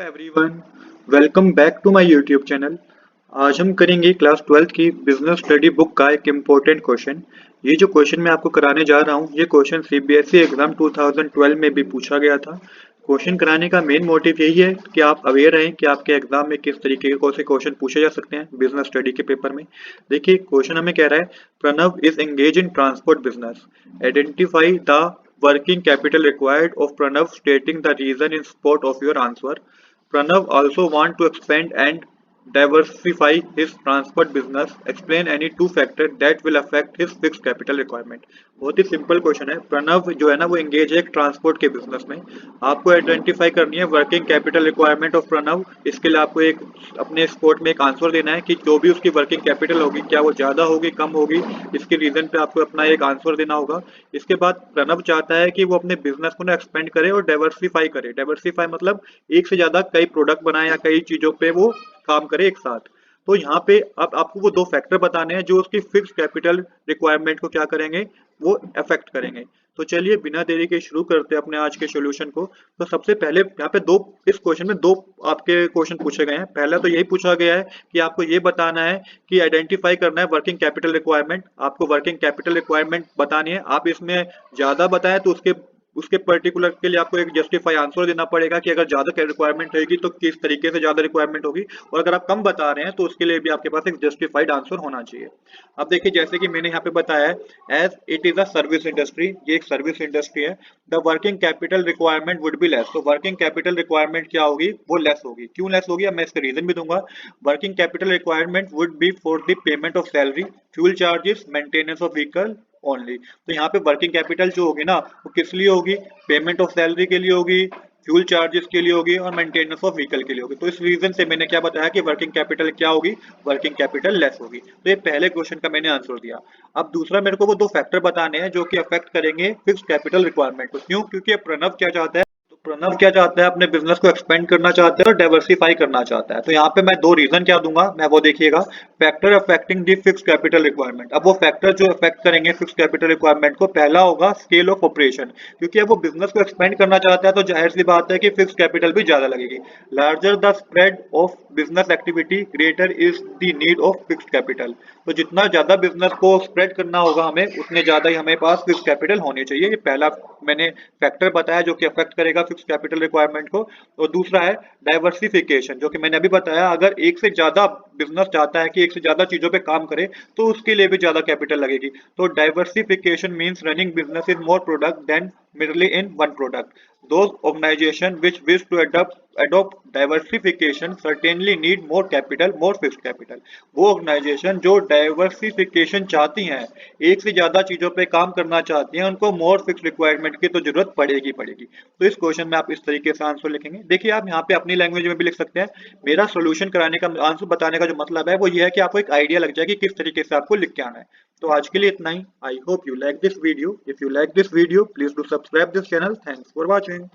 Everyone, welcome back to my YouTube channel. आज हम करेंगे क्लास 12th की बिजनेस स्टडी बुक का एक इम्पोर्टेंट क्वेश्चन। ये जो क्वेश्चन मैं आपको कराने जा रहा हूँ, ये क्वेश्चन सीबीएसई एग्जाम 2012 में भी पूछा गया था। क्वेश्चन कराने का मेन मोटिव यही है कि आप अवेयर रहें कि आपके एग्जाम में किस तरीके के कौन से क्वेश्चन पूछे जा सकते हैं बिजनेस स्टडी के पेपर में। देखिए क्वेश्चन हमें कह रहा है, Pranav is engage in transport business, identify the working capital required of Pranav, stating the reason in support of your answer. Pranav also want to expand and diversify his transport business. Explain any two factors that will affect his fixed capital requirement. बहुत ही simple question है। प्रणव जो है ना वो engage है एक transport के business में। आपको आइडेंटिफाई करनी है working capital requirement of Pranav. इसके लिए आपको एक अपने स्पोर्ट में एक आंसर देना है कि जो भी उसकी वर्किंग कैपिटल होगी, क्या वो ज्यादा होगी कम होगी, इसके रीजन पे आपको अपना एक आंसर देना होगा। इसके बाद प्रणव चाहता है कि वो अपने बिजनेस को ना एक्सपेंड करे और डाइवर्सिफाई करे। डाइवर्सिफाई मतलब एक से ज्यादा कई प्रोडक्ट बनाए या कई चीजों पे वो काम करे एक साथ। तो यहाँ पे अब आपको वो दो फैक्टर बताने हैं जो उसकी फिक्स कैपिटल रिक्वायरमेंट को क्या करेंगे, वो अफेक्ट करेंगे। तो चलिए बिना देरी के शुरू करते हैं अपने आज के सॉल्यूशन को। तो सबसे पहले यहाँ पे इस क्वेश्चन में दो आपके क्वेश्चन पूछे गए हैं। पहला तो यही पूछा गया है कि आपको ये बताना है कि आइडेंटिफाई करना है वर्किंग कैपिटल रिक्वायरमेंट। आपको वर्किंग कैपिटल रिक्वायरमेंट बतानी है। आप इसमें ज्यादा बताएं तो उसके उसके पर्टिकुलर के लिए आपको एक जस्टिफाई आंसर देना पड़ेगा कि अगर ज्यादा रिक्वायरमेंट रहेगी तो किस तरीके से ज्यादा रिक्वायरमेंट होगी, और अगर आप कम बता रहे हैं तो उसके लिए भी आपके पास एक जस्टिफाइड आंसर होना चाहिए। अब देखिए जैसे कि मैंने यहाँ पे बताया है, as it is a service industry, ये एक सर्विस इंडस्ट्री है, the working capital requirement would be less. तो वर्किंग कैपिटल रिक्वायरमेंट क्या होगी, वो लेस होगी। क्यों लेस होगी, अब मैं इसका रीजन भी दूंगा। Working capital requirement would B for the payment of salary, fuel charges, maintenance of vehicle only. तो यहाँ पे वर्किंग कैपिटल जो होगी ना वो किस लिए होगी, पेमेंट ऑफ सैलरी के लिए होगी, फ्यूल चार्जेस के लिए होगी और मेंटेनेंस ऑफ व्हीकल के लिए होगी। तो इस रीजन से मैंने क्या बताया कि वर्किंग कैपिटल क्या होगी, वर्किंग कैपिटल लेस होगी। तो ये पहले क्वेश्चन का मैंने आंसर दिया। अब दूसरा मेरे को वो दो फैक्टर बताने हैं जो कि अफेक्ट करेंगे फिक्स कैपिटल रिक्वायरमेंट को। क्यों, क्योंकि प्रणव क्या चाहता है, तो प्रणव क्या चाहता है, अपने बिजनेस को एक्सपेंड करना चाहता है और डाइवर्सिफाई करना चाहता है। तो यहाँ पे मैं दो रीजन क्या दूंगा, मैं वो देखिएगा, factor affecting the fix capital requirement. अब वो फैक्टर जो अफेक्ट करेंगे फिक्स कैपिटल रिक्वायरमेंट को, पहला होगा स्केल ऑफ ऑपरेशन, क्योंकि अब वो बिजनेस को एक्सपेंड करना चाहता है तो जाहिर सी बात है कि फिक्स कैपिटल भी ज्यादा लगेगी। Larger the spread of business activity greater is the need of fixed capital. तो जितना ज्यादा बिजनेस को स्प्रेड करना होगा हमें, उतने ज्यादा ही हमें पास फिक्स कैपिटल होनी चाहिए। ये पहला मैंने फैक्टर बताया जो कि अफेक्ट करेगा फिक्स कैपिटल रिक्वायरमेंट को। और दूसरा है डाइवर्सिफिकेशन, जो कि मैंने अभी बताया, अगर एक से ज्यादा बिजनेस चाहता है कि एक से ज्यादा चीजों पे काम करे तो उसके लिए भी ज्यादा कैपिटल लगेगी। तो diversification means running business in more product than merely in one product. Those organizations which wish to adopt diversification certainly need more capital, more fixed capital. वो ऑर्गेनाइजेशन जो डाइवर्सिफिकेशन चाहती हैं, एक से ज्यादा चीजों पे काम करना चाहती हैं, उनको मोर फिक्स रिक्वायरमेंट की तो जरूरत पड़ेगी पड़ेगी। तो इस क्वेश्चन में आप इस तरीके से आंसर लिखेंगे। देखिए आप यहाँ पे अपनी लैंग्वेज में भी लिख सकते हैं। मेरा सोल्यूशन कराने का, आंसर बताने का जो मतलब है वो ये है कि आपको एक आइडिया लग जाए कि किस तरीके से आपको लिख के आना है। तो आज के लिए इतना ही। I hope you like this video. If you like this video please do subscribe this channel. Thanks for watching.